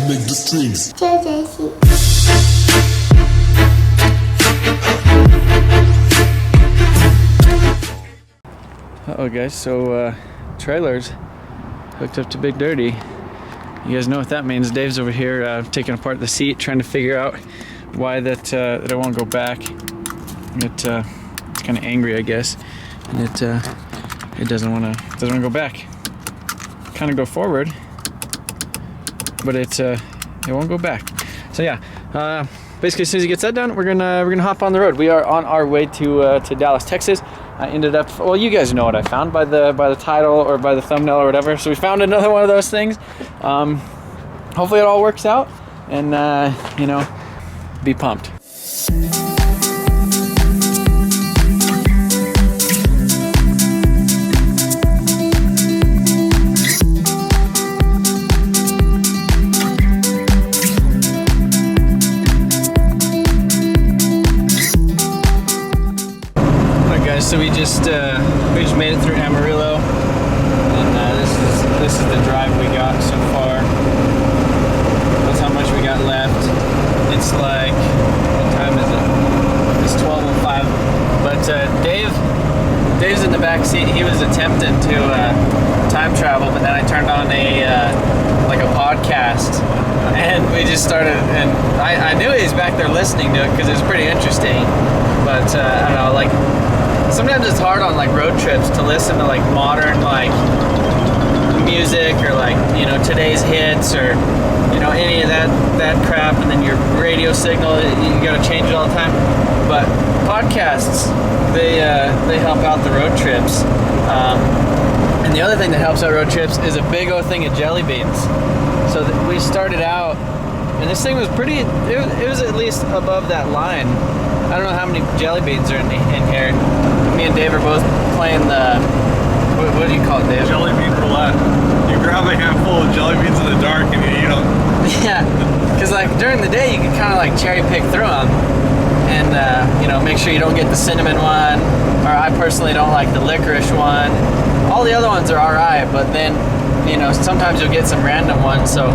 make the strings. Uh-oh guys, so trailers hooked up to Big Dirty. You guys know what that means. Dave's over here taking apart the seat, trying to figure out why that it won't go back. It's kind of angry, I guess, and it doesn't want to go back. Kind of go forward, but it won't go back. So yeah, basically as soon as he gets that done, we're gonna hop on the road. We are on our way to Dallas, Texas. I ended up, well, you guys know what I found by the title or by the thumbnail or whatever. So we found another one of those things. Hopefully it all works out, and you know, be pumped. So we just made it through Amarillo, and this is the drive we got so far. That's how much we got left. It's like, what time is it? It's 12:05. But Dave's in the back seat. He was attempting to time travel, but then I turned on like a podcast, and we just started. And I knew he was back there listening to it because it was pretty interesting. But I don't know, like. Sometimes it's hard on like road trips to listen to like modern like music or like, you know, today's hits or, you know, any of that crap, and then your radio signal, you gotta change it all the time. But podcasts, they help out the road trips. And the other thing that helps out road trips is a big old thing of jelly beans. So we started out, and this thing was pretty, it was at least above that line. I don't know how many jelly beans are in here. Me and Dave are both playing the, what do you call it, Dave? Jelly bean roulette. You grab a handful of jelly beans in the dark and you eat them. Yeah, because like during the day you can kind of like cherry pick through them, and you know, make sure you don't get the cinnamon one, or I personally don't like the licorice one. All the other ones are alright, but then, you know, sometimes you'll get some random ones, so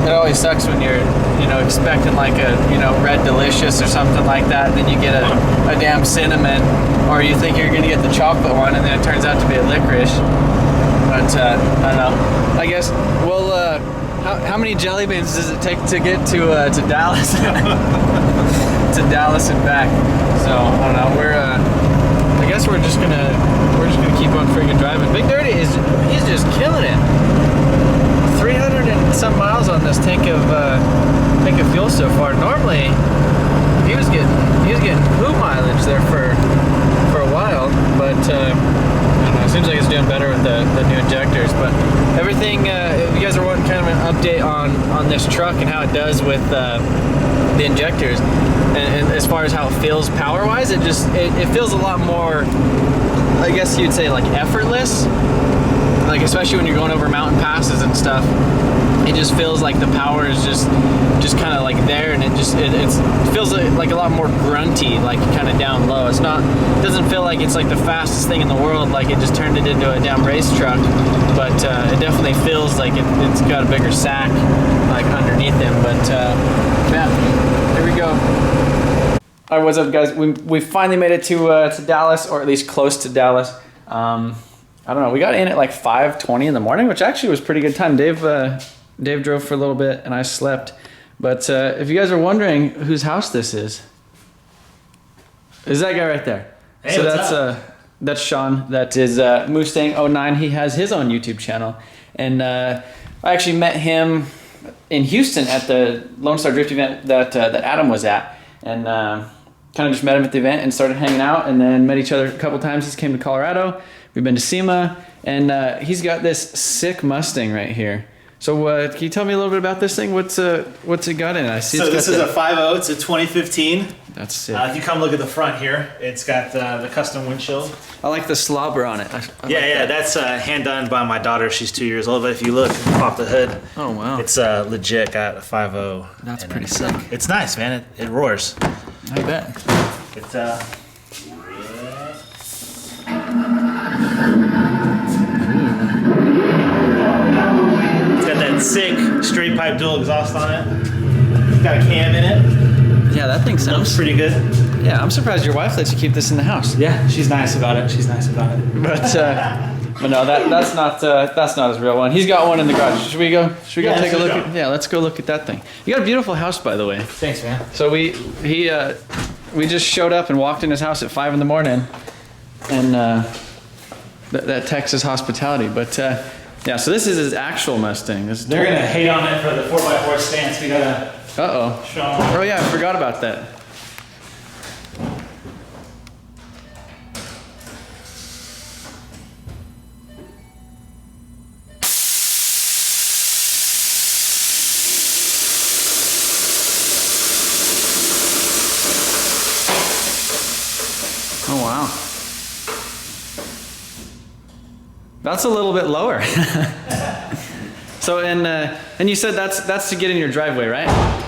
it always sucks when you're, you know, expecting like a, you know, red delicious or something like that, then you get a damn cinnamon, or you think you're gonna get the chocolate one and then it turns out to be a licorice. But I don't know, I guess we'll how many jelly beans does it take to get to Dallas? To Dallas and back. So I don't know, I guess we're just gonna keep on freaking driving. Big Dirty he's just killing it. 300 and some miles on this tank of fuel so far. Normally he was getting poo mileage there for a while, but I don't know, it seems like it's doing better with the new injectors. But everything, if you guys are wanting kind of an update on this truck and how it does with the injectors, and as far as how it feels power wise, it feels a lot more, I guess you'd say, like effortless. Like especially when you're going over mountain passes and stuff, it just feels like the power is just kind of like there, and it feels like a lot more grunty, like kind of down low. It doesn't feel like it's like the fastest thing in the world, like it just turned it into a damn race truck, but it definitely feels like it's got a bigger sack like underneath him. But yeah, here we go. All right, what's up guys? We finally made it to Dallas, or at least close to Dallas. I don't know, we got in at like 5:20 in the morning, which actually was pretty good time. Dave drove for a little bit and I slept. But if you guys are wondering whose house this is that guy right there. Hey, so that's Sean. That is Mustang 09. He has his own YouTube channel. And I actually met him in Houston at the Lone Star Drift event that Adam was at. And kind of just met him at the event and started hanging out, and then met each other a couple times. He's came to Colorado. We've been to SEMA, and he's got this sick Mustang right here. So can you tell me a little bit about this thing? What's it got in it? I see. So this is a 5.0. It's a 2015. That's sick. If you come look at the front here, it's got the custom windshield. I like the slobber on it. That's hand done by my daughter. She's 2 years old. But if you look, pop the hood. Oh wow. It's legit got a 5.0. That's pretty sick. It's nice, man. It roars. I bet. It's got that sick straight pipe dual exhaust on it. It's got a cam in it. Yeah, that thing sounds pretty good. Yeah, I'm surprised your wife lets you keep this in the house. Yeah, she's nice about it. She's nice about it. But no, that's not his real one. He's got one in the garage. Should we go take a look at? Yeah, let's go look at that thing. You got a beautiful house, by the way. Thanks, man. So we just showed up and walked in his house at 5 in the morning, and that Texas hospitality. But yeah, so this is his actual Mustang. They're gonna hate on it for the 4x4 stance. We gotta. Show them. Oh yeah, I forgot about that. Oh wow. That's a little bit lower. So and you said that's to get in your driveway, right?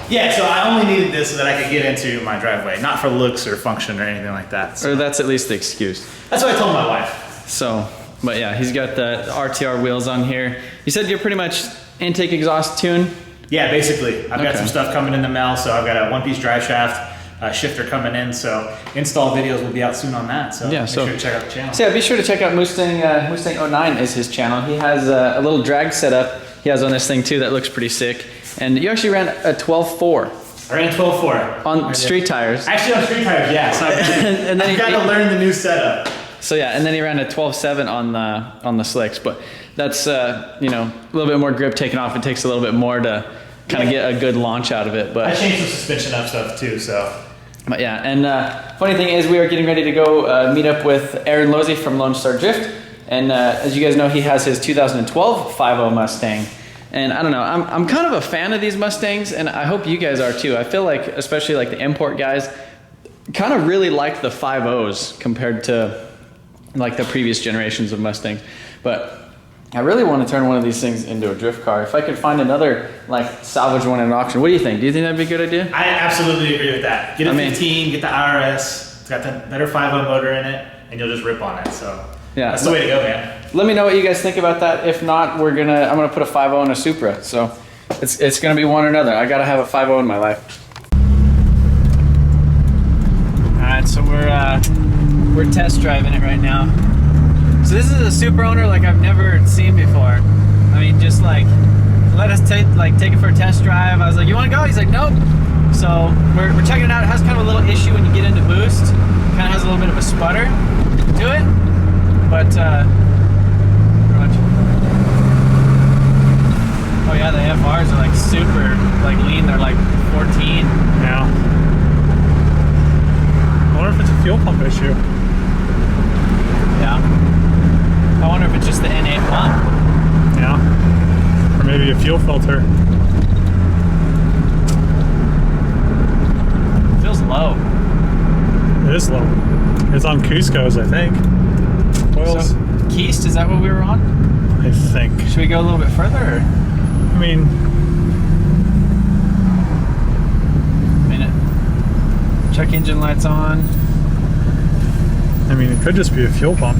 Yeah, so I only needed this so that I could get into my driveway, not for looks or function or anything like that. So. Or that's at least the excuse. That's what I told my wife. So, but yeah, he's got the RTR wheels on here. You said you're pretty much intake exhaust tune? Yeah, basically. I've got some stuff coming in the mail, so I've got a one-piece drive shaft. Shifter coming in, so install videos will be out soon on that. So yeah, make sure to check out the channel. So yeah, be sure to check out Mustang 09 is his channel. He has a little drag setup he has on this thing too that looks pretty sick. And you actually ran a 12.4. I ran 12.4 on street tires. Actually, on street tires, yeah. So and then I've got to learn the new setup. So yeah, and then he ran a 12.7 on the slicks, but that's you know, a little bit more grip taken off. It takes a little bit more to kind of get a good launch out of it. But I changed some suspension up stuff too, so. But yeah, and funny thing is we are getting ready to go meet up with Aaron Losey from Lone Star Drift. And as you guys know, he has his 2012 5.0 Mustang. And I don't know, I'm kind of a fan of these Mustangs, and I hope you guys are too. I feel like, especially like the import guys, kind of really like the 5.0s compared to like the previous generations of Mustangs. But I really want to turn one of these things into a drift car. If I could find another like salvage one in an auction, what do you think? Do you think that'd be a good idea? I absolutely agree with that. Get a 15, get the IRS. It's got the better 5.0 motor in it, and you'll just rip on it. So yeah, that's the way to go, man. Let me know what you guys think about that. If not, I'm gonna put a 5.0 in a Supra. So it's gonna be one or another. I gotta have a 5.0 in my life. All right, so we're test driving it right now. So this is a Supra owner like I've never seen before. I mean, just like let us take it for a test drive. I was like, you want to go? He's like, nope. So we're checking it out. It has kind of a little issue when you get into boost. Kind of has a little bit of a sputter to it, but pretty much. Oh yeah, the FRs are like super like lean. They're like 14. Yeah. I wonder if it's a fuel pump issue. Yeah. I wonder if it's just the N8 pump. Yeah. Or maybe a fuel filter. It feels low. It is low. It's on Cusco's, I think. Oils. So, Keist, is that what we were on? I think. Should we go a little bit further? Or? I mean, check engine lights on. I mean, it could just be a fuel pump.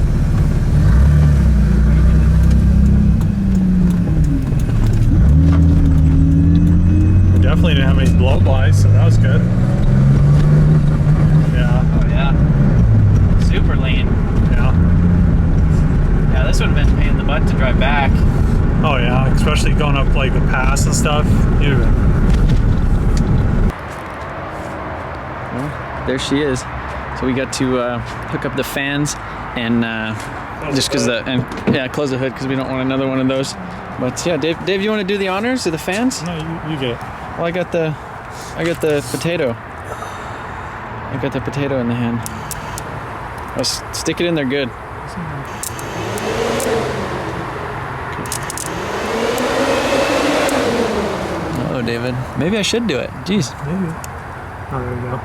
We definitely didn't have any blow-bys, so that was good. Yeah. Oh yeah. Super lean. Yeah. Yeah, this would have been a pain in the butt to drive back. Oh yeah, especially going up like the pass and stuff. Well, there she is. So we got to hook up the fans and just because close the hood because we don't want another one of those. But yeah, Dave, you want to do the honors of the fans? No, you get it. Well, I got the potato. I got the potato in the hand. I'll stick it in there good. Oh, David. Maybe I should do it. Jeez. Maybe. Oh, there you go.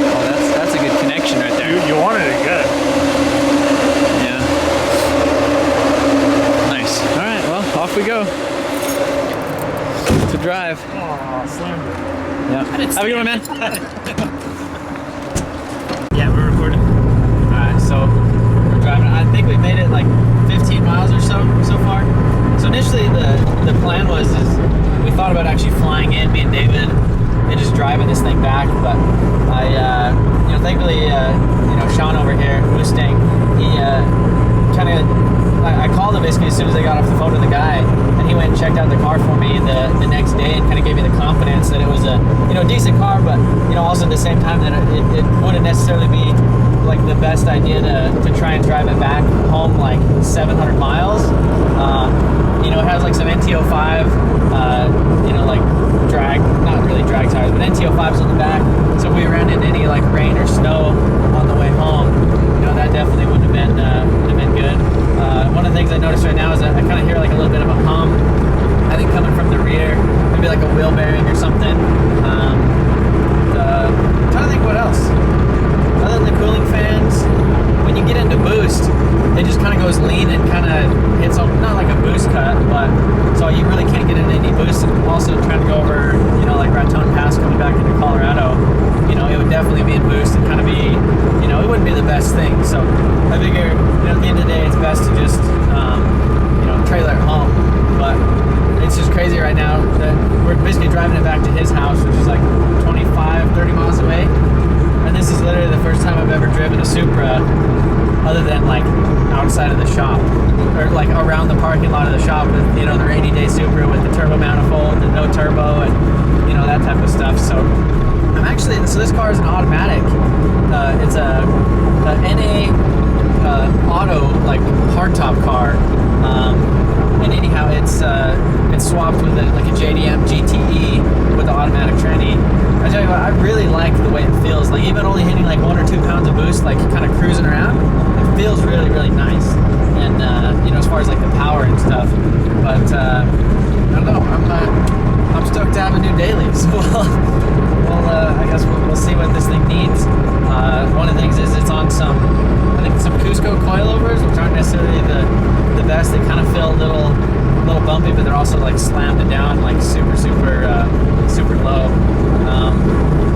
Oh, that's a good connection right there. You wanted it good. Yeah. Nice. All right. Well, off we go to drive. Oh, slammed it. Yeah. Have a good one, man. Yeah, we're recording. All right. So we're driving. I think we made it like 15 miles or so far. So initially the about actually flying in, me and David, and just driving this thing back. But I, you know, thankfully, you know, Sean over here, Mustang, he kind of, I called him basically as soon as I got off the phone with the guy, and he went and checked out the car for me the next day and kind of gave me the confidence that it was a, you know, decent car, but, you know, also at the same time that it wouldn't necessarily be like the best idea to try and drive it back home like 700 miles. You know, it has like some NT05, you know, like drag, not really drag tires, but NT05s on the back. So if we ran into any like rain or snow on the way home, you know, that definitely would have been good. One of the things I noticed right now is that I kind of hear like a little bit of a hum. I think coming from the rear, maybe like a wheel bearing or something. Trying to think what else. Other than the cooling fans, when you get into boost, it just kind of goes lean and kind of hits on, not like a boost cut, but so you really can't get into any boost. And also trying to go over, you know, like Raton Pass coming back into Colorado, you know, it would definitely be in boost and kind of be, you know, it wouldn't be the best thing. So I figure, you know, at the end of the day, it's best to just, you know, trailer it home. But it's just crazy right now that we're basically driving it back to his house, which is like 25, 30 miles away. And this is literally the first time I've ever driven a Supra other than like outside of the shop or like around the parking lot of the shop with, you know, the rainy day Supra with the turbo manifold and no turbo and, you know, that type of stuff. So I'm actually, so this car is an automatic. It's a NA auto like hardtop car. And anyhow, it's swapped with like a JDM GTE with the automatic tranny. I tell you what, I really like the way it feels. Like even only hitting like 1 or 2 pounds of boost, like kind of cruising around, it feels really, really nice. And you know, as far as like the power and stuff. But I don't know. I'm stoked to have a new daily. So I guess we'll see what this thing needs. One of the things is it's on some, I think some Cusco coilovers, which aren't necessarily the best. They kind of feel a little bumpy, but they're also like slammed down like super low.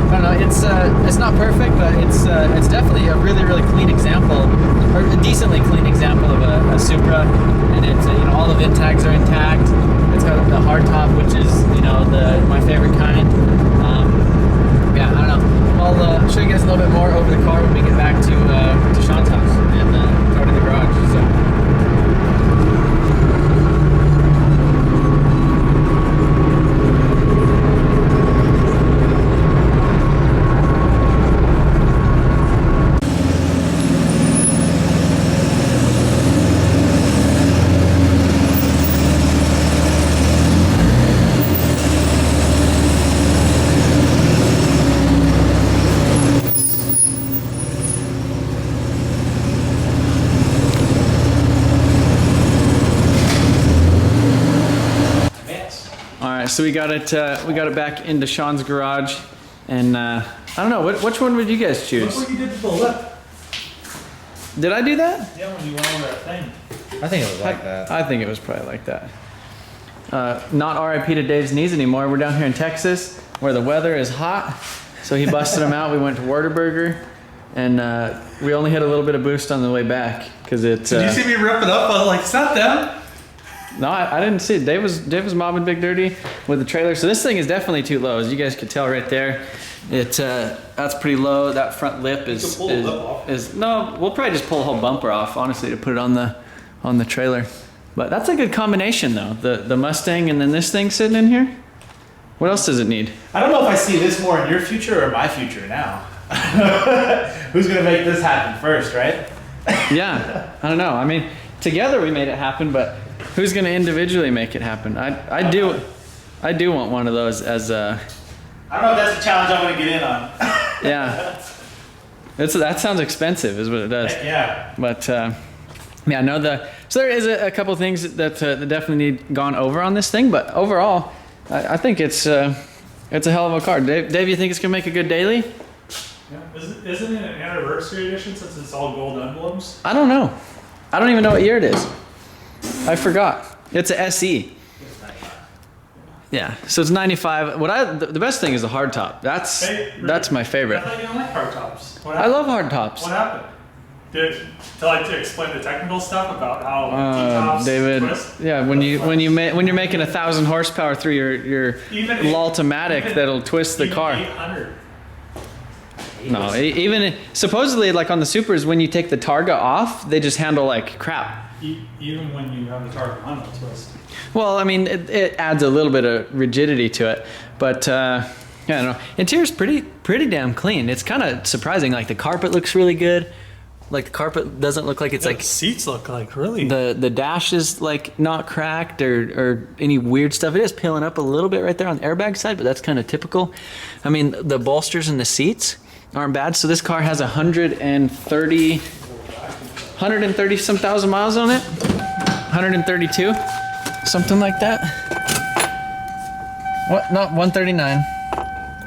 I don't know. It's not perfect, but it's definitely a really, really clean example, or a decently clean example of a Supra. And it's, you know, all the VIN tags are intact. It's got the hardtop, which is, you know, my favorite kind. Yeah, I don't know. I'll show you guys a little bit more over the car when we get back to Sean's house and go to the garage. So. So we got it back into Sean's garage, and I don't know, which one would you guys choose? Look what you did to the lip. Did I do that? Yeah, when you went over that thing. I think it was like that. I think it was probably like that. Not RIP to Dave's knees anymore. We're down here in Texas where the weather is hot, so he busted them out. We went to Whataburger, and we only hit a little bit of boost on the way back because it's. Did you see me rip it up? I was like, it's not them. No, I didn't see it. Dave was mobbing Big Dirty with the trailer. So this thing is definitely too low, as you guys could tell right there. That's pretty low. That front lip is no. We'll probably just pull the whole bumper off, honestly, to put it on the trailer. But that's a good combination, though. The Mustang and then this thing sitting in here. What else does it need? I don't know if I see this more in your future or my future now. Who's gonna make this happen first, right? Yeah, I don't know. I mean, together we made it happen, but who's gonna individually make it happen? I do want one of those as a. I don't know if that's a challenge I'm gonna get in on. Yeah, that sounds expensive, is what it does. Heck yeah. But yeah, no. So there is a couple things that definitely need gone over on this thing, but overall, I think it's a hell of a car. Dave, you think it's gonna make a good daily? Yeah. Isn't it an anniversary edition since it's all gold emblems? I don't know. I don't even know what year it is. I forgot. It's a SE. Yeah, so it's 95. The best thing is the hardtop. That's my favorite. I thought you don't like hardtops. I love hardtops. What happened? To explain the technical stuff about how David, twist? yeah, when you're making 1,000 horsepower through your Laltomatic, that'll twist the car. 800. No, even supposedly, like on the Supras, when you take the Targa off, they just handle like crap. Even when you have the Targa on, it'll twist. Well, I mean, it adds a little bit of rigidity to it, but yeah, I don't know. Interior's pretty damn clean. It's kind of surprising. Like the carpet looks really good. Like the carpet doesn't look like it's like the seats look like really. The dash is like not cracked or any weird stuff. It is peeling up a little bit right there on the airbag side, but that's kind of typical. I mean, the bolsters and the seats aren't bad. So this car has 130 some thousand miles on it. 132, something like that. What? Not 139.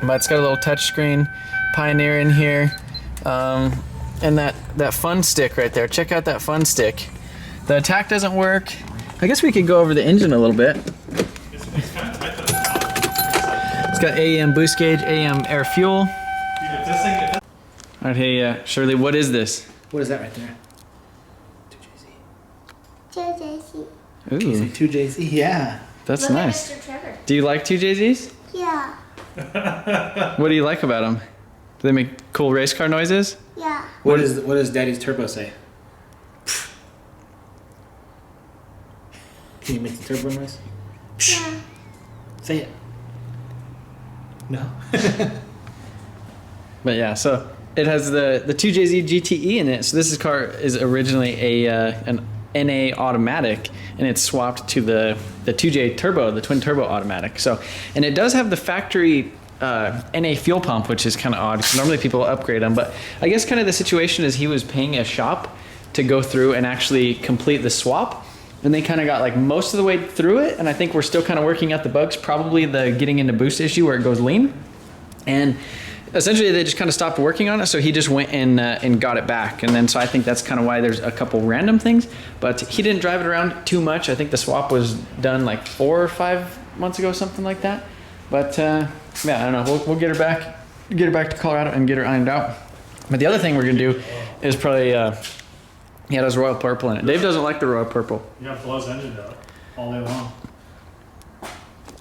But it's got a little touchscreen Pioneer in here. And that fun stick right there. Check out that fun stick. The attack doesn't work. I guess we could go over the engine a little bit. It's kind of tight to the top. It's got AEM boost gauge, AEM air fuel. Dude, if this thing, All right, hey Shirley, what is this? What is that right there? 2JZ. Ooh, 2JZ, yeah. that's Look nice. at Mr. Trevor. Do you like 2JZs? Yeah. What do you like about them? Do they make cool race car noises? Yeah. What does Daddy's turbo say? Can you make the turbo noise? Yeah. Say it. No. But yeah, so it has the 2JZ GTE in it. So this car is originally an NA automatic, and it's swapped to the 2J turbo, the twin turbo automatic. So, and it does have the factory NA fuel pump, which is kind of odd because normally people upgrade them. But I guess kind of the situation is he was paying a shop to go through and actually complete the swap. And they kind of got like most of the way through it. And I think we're still kind of working out the bugs, probably the getting into boost issue where it goes lean. And essentially they just kind of stopped working on it. So he just went and got it back. And then, so I think that's kind of why there's a couple random things, but he didn't drive it around too much. I think the swap was done like 4 or 5 months ago, something like that. But yeah, I don't know. We'll get her back to Colorado and get her ironed out. But the other thing we're gonna do is probably, yeah, there's royal purple in it. Dave doesn't like the royal purple. you got blows engine out all day long.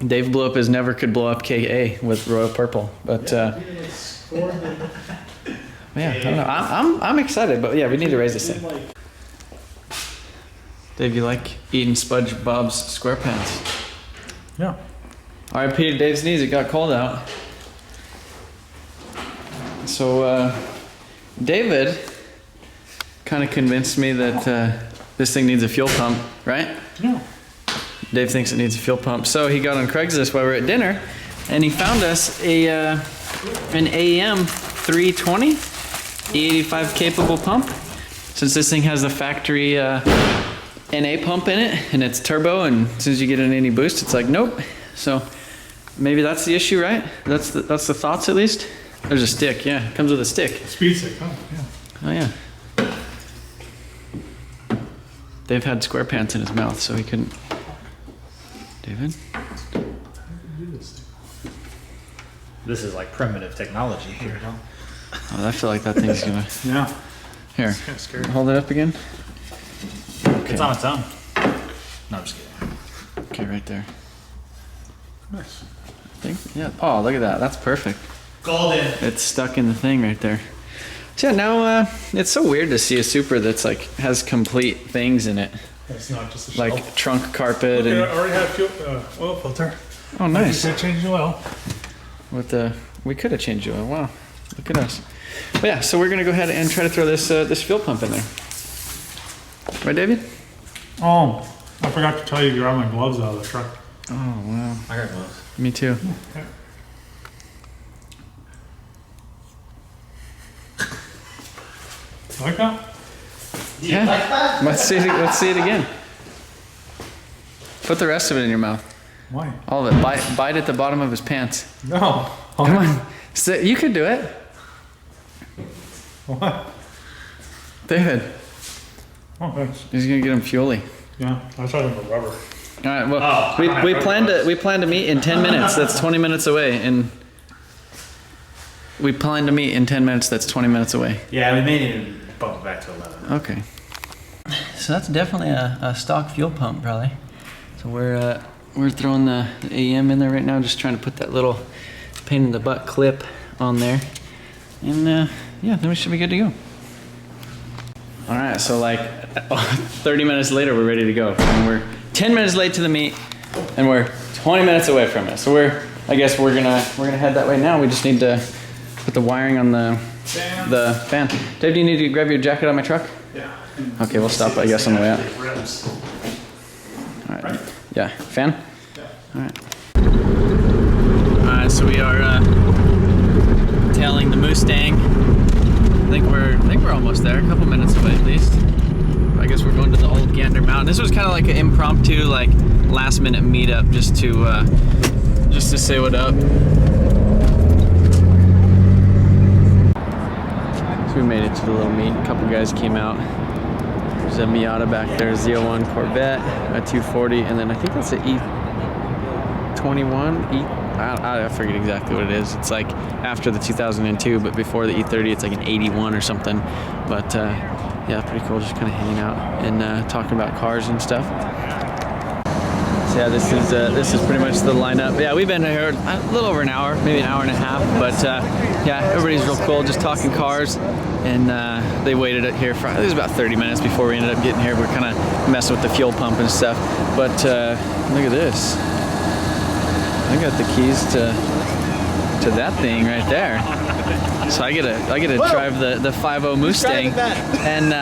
Dave blew up his never could blow up KA with royal purple, but yeah, I don't know. I'm excited, but yeah, we need to raise this thing. Dave, you like eating Spudge Bob's SquarePants? Yeah. R.I.P. to Dave's knees. It got cold out. So David kind of convinced me that this thing needs a fuel pump, right? Yeah. Dave thinks it needs a fuel pump. So he got on Craigslist while we were at dinner, and he found us an AEM 320 E85 capable pump. Since this thing has the factory NA pump in it, and it's turbo, and as soon as you get in any boost, it's like, nope. So maybe that's the issue, right? That's the thoughts at least. There's a stick, yeah. It comes with a stick. Speed stick, huh? Yeah. Oh yeah. Dave had SquarePants in his mouth, so he couldn't. David? This is like primitive technology here. Oh, I feel like that thing's gonna. Yeah. Here. It's kind of scary. Hold it up again. Okay. It's on its own. No, I'm just kidding. Okay, right there. Nice. I think. Yeah. Oh, look at that. That's perfect. Golden. It's stuck in the thing right there. So yeah, now it's so weird to see a Supra that's like has complete things in it, It's not just a like shelf. trunk carpet Okay, I and. already had fuel, oil filter. Oh, nice. I changed the oil. With the, we could have changed it. Wow, look at us. But yeah, so we're gonna go ahead and try to throw this this fuel pump in there. Right, David? Oh, I forgot to tell you to grab my gloves out of the truck. Oh wow. I got gloves. Me too. Okay. Like that? Yeah. Let's see it again. Put the rest of it in your mouth. Why? All of it. Bite at the bottom of his pants. No. Come on. So, you could do it. What? David. Oh, thanks. He's gonna get him fuely. Yeah, I tried them with rubber. All right. Well, we plan to meet in 10 minutes. That's 20 minutes away, and we plan to meet in 10 minutes. That's 20 minutes away. Yeah, we may need bump it back to 11. Okay. So that's definitely a stock fuel pump, probably. So we're throwing the AM in there right now, just trying to put that little pain in the butt clip on there, and yeah, then we should be good to go. All right, so like 30 minutes later, we're ready to go, and we're 10 minutes late to the meet, and we're 20 minutes away from it. So I guess we're gonna head that way now. We just need to put the wiring on the fan. Dave, do you need to grab your jacket out of my truck? Yeah. Okay, we'll stop, I guess, on the way out. Rims. All right. Right? Yeah, fan? Yeah. All right. All right, so we are tailing the Mustang. I think we're almost there, a couple minutes away at least. I guess we're going to the old Gander Mountain. This was kind of like an impromptu, like last minute meetup, just to say what up. So we made it to the little meet. A couple guys came out. There's a Miata back there, Z01 Corvette, a 240, and then I think that's an E21. I forget exactly what it is. It's like after the 2002, but before the E30, it's like an 81 or something. But yeah, pretty cool. Just kind of hanging out and talking about cars and stuff. So yeah, this is pretty much the lineup. Yeah, we've been here a little over an hour, maybe an hour and a half. But yeah, everybody's real cool, just talking cars. And they waited here for, it was about 30 minutes before we ended up getting here. We're kind of messing with the fuel pump and stuff. But look at this. I got the keys to that thing right there. So I get to drive the 5.0 Mustang, and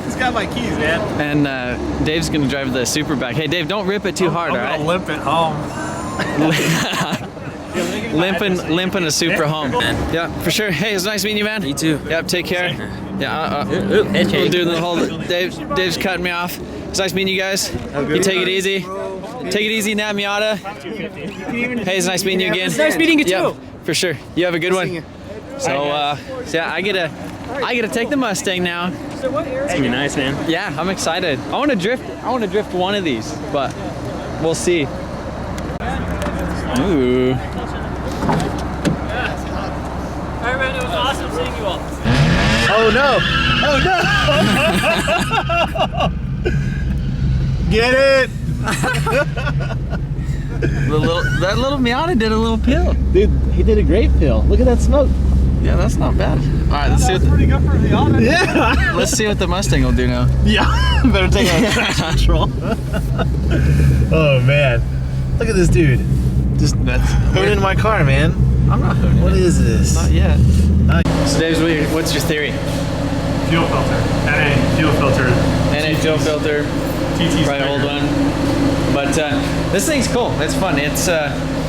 It's got my keys, man. and Dave's gonna drive the Superback. Hey Dave, don't rip it too hard, all right? I'm gonna limp it home. limping a Supra home. Yeah, for sure. Hey, it's nice meeting you, man. You too. Yep, take care. Yeah, we'll do the whole. Dave's cutting me off. It's nice meeting you guys. You take it easy. Take it easy, Nat Miata. Hey, it's nice meeting you again. It's nice meeting you too. Yep, for sure. You have a good one. So yeah, I get to take the Mustang now. It's gonna be nice, man. Yeah, I'm excited. I want to drift one of these, but we'll see. Ooh. Alright, man, it was awesome seeing you all. Oh no! Oh no! Get it! That little Miata did a little pill. Dude, he did a great pill. Look at that smoke. Yeah, that's not bad. All right, let's see what Pretty good for the auto. Yeah. let's see what the Mustang will do now. Yeah. Better take out traction control. Oh man, look at this dude. Just hooning my car, man. I'm not hooning What it. is this? Not yet. So Dave's, what's your theory? Fuel filter. NA fuel filter. NA fuel filter. TT Right, old one. But this thing's cool. It's fun. It's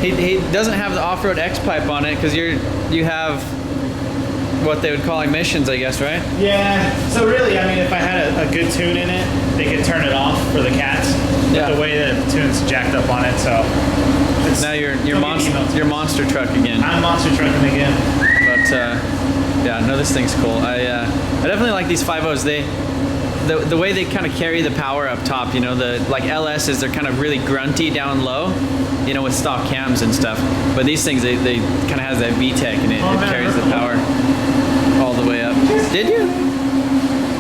he doesn't have the off-road X pipe on it because you have what they would call emissions, I guess, right? Yeah. So really, I mean, if I had a good tune in it, they could turn it off for the cats. But Yeah. the way that the tune's jacked up on it, so it's, Now you're emails. monster truck again. I'm monster trucking again. But yeah, no, this thing's cool. I definitely like these 5.0s. The way they kind of carry the power up top, you know, like LSs, they're kind of really grunty down low, you know, with stock cams and stuff. But these things, they kind of has that VTEC and it carries the power all the way up. Did you?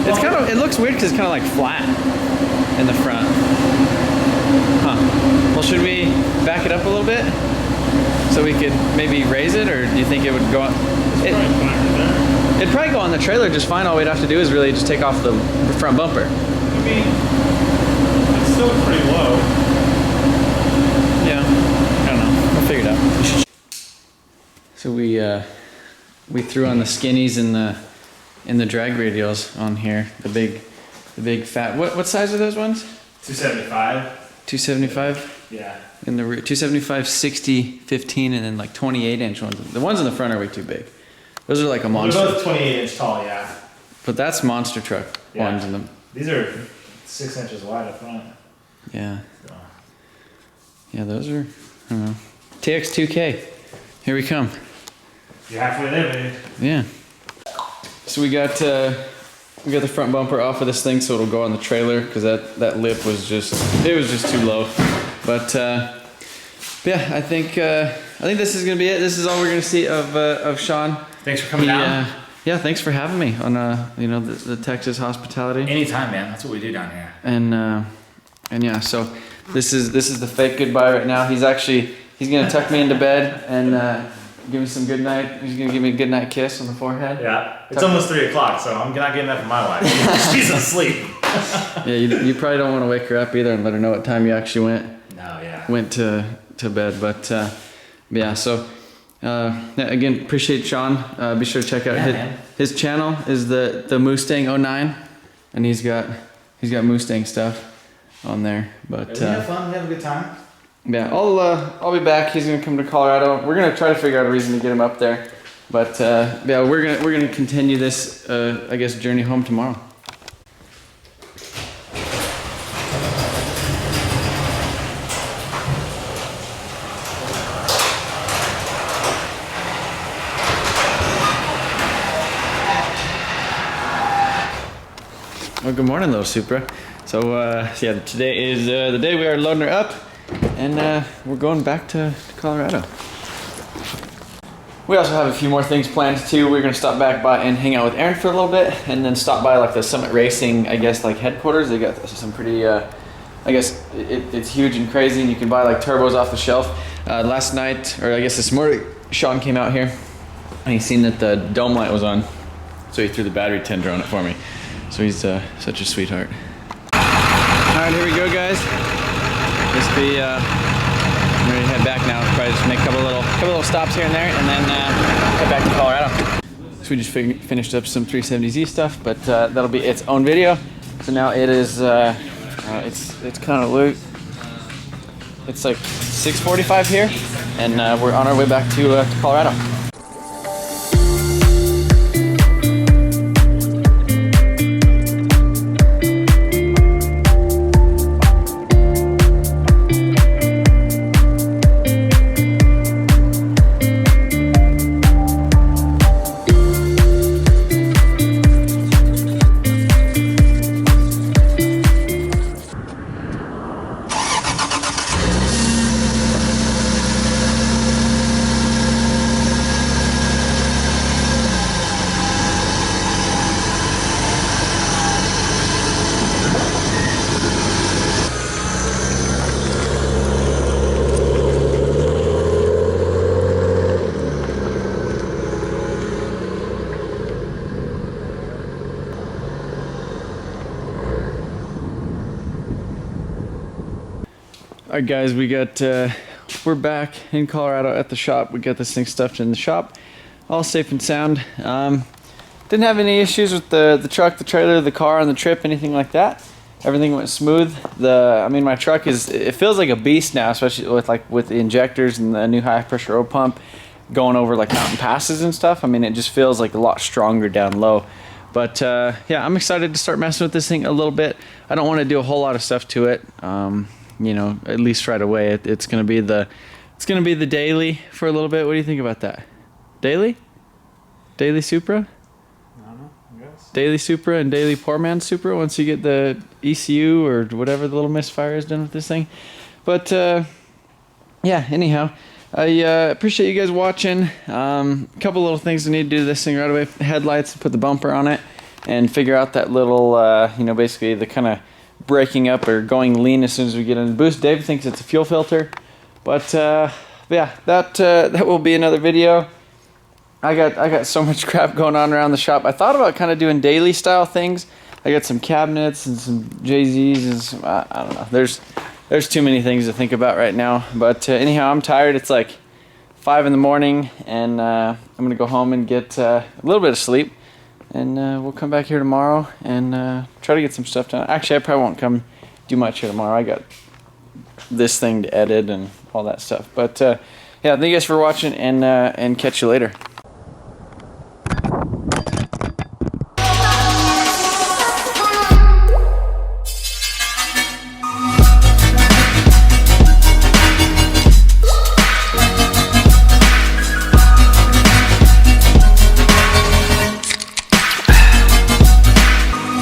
It's kind of, it looks weird because it's kind of like flat in the front. Huh. Well, should we back it up a little bit so we could maybe raise it, or do you think it would go on? It'd probably go on the trailer just fine. All we'd have to do is really just take off the front bumper. I mean, it's still pretty low. Yeah, I don't know. We'll figure it out. So we threw on the skinnies and the drag radials on here. The big fat. What size are those ones? 275. 275. Yeah. In the rear, 275, 60, 15, and then like 28-inch ones. The ones in the front are way too big. Those are like a They're monster. both 28-inch tall, yeah. But that's monster truck Yeah. ones in them. These are 6 inches wide up front. Yeah. So. Yeah, those are, I don't know. TX2K. Here we come. You're halfway there, baby. Yeah. So we got the front bumper off of this thing, so it'll go on the trailer because that lip was just too low. But yeah, I think this is gonna be it. This is all we're gonna see of Sean. Thanks for coming down. yeah, thanks for having me on you know, the Texas hospitality. Anytime, man. That's what we do down here. And yeah, so this is the fake goodbye right now. He's gonna tuck me into bed and give me some good night. He's gonna give me a good night kiss on the forehead. Yeah, it's almost 3 o'clock, so I'm not getting that from my wife. She's asleep. Yeah, you probably don't want to wake her up either and let her know what time you actually went to bed. But yeah, so yeah, again, appreciate Sean. Be sure to check out his channel is the Mustang 09, and he's got Mustang stuff on there. But we have fun. We have a good time. Yeah, I'll be back. He's gonna come to Colorado. We're gonna try to figure out a reason to get him up there. But yeah, we're gonna continue this I guess journey home tomorrow. Well, good morning, little Supra. So yeah, today is the day we are loading her up, and we're going back to Colorado. We also have a few more things planned too. We're gonna stop back by and hang out with Aaron for a little bit, and then stop by like the Summit Racing, I guess, like headquarters. They got some pretty, I guess it's huge and crazy, and you can buy like turbos off the shelf. Last night, or I guess this morning, Sean came out here, and he seen that the dome light was on, so he threw the battery tender on it for me. So he's such a sweetheart. All right, here we go, guys. I'm ready to head back now. Probably just make a couple little stops here and there, and then head back to Colorado. So we just finished up some 370Z stuff, but that'll be its own video. So now it is, it's kind of late. It's like 6:45 here, and we're on our way back to Colorado. All right, guys, we're back in Colorado at the shop. We got this thing stuffed in the shop, all safe and sound. Didn't have any issues with the truck, the trailer, the car on the trip, anything like that. Everything went smooth. I mean, my truck it feels like a beast now, especially with the injectors and the new high pressure oil pump going over like mountain passes and stuff. I mean, it just feels like a lot stronger down low. But yeah, I'm excited to start messing with this thing a little bit. I don't want to do a whole lot of stuff to it. You know, at least right away. It's gonna be the daily for a little bit. What do you think about that? Daily Supra? I don't know, I guess. Daily Supra and daily poor man Supra once you get the ECU or whatever the little misfire is done with this thing. But yeah, anyhow, I appreciate you guys watching. A couple little things I need to do to this thing right away. Headlights, put the bumper on it, and figure out that little, you know, basically the kind of breaking up or going lean as soon as we get in the boost. Dave thinks it's a fuel filter, but yeah, that will be another video. I got so much crap going on around the shop. I thought about kind of doing daily style things. I got some cabinets and some JZs and some, I don't know. There's too many things to think about right now. But anyhow, I'm tired. It's like 5 in the morning, and I'm gonna go home and get a little bit of sleep. And we'll come back here tomorrow and try to get some stuff done. Actually, I probably won't come do much here tomorrow. I got this thing to edit and all that stuff. But yeah, thank you guys for watching, and catch you later.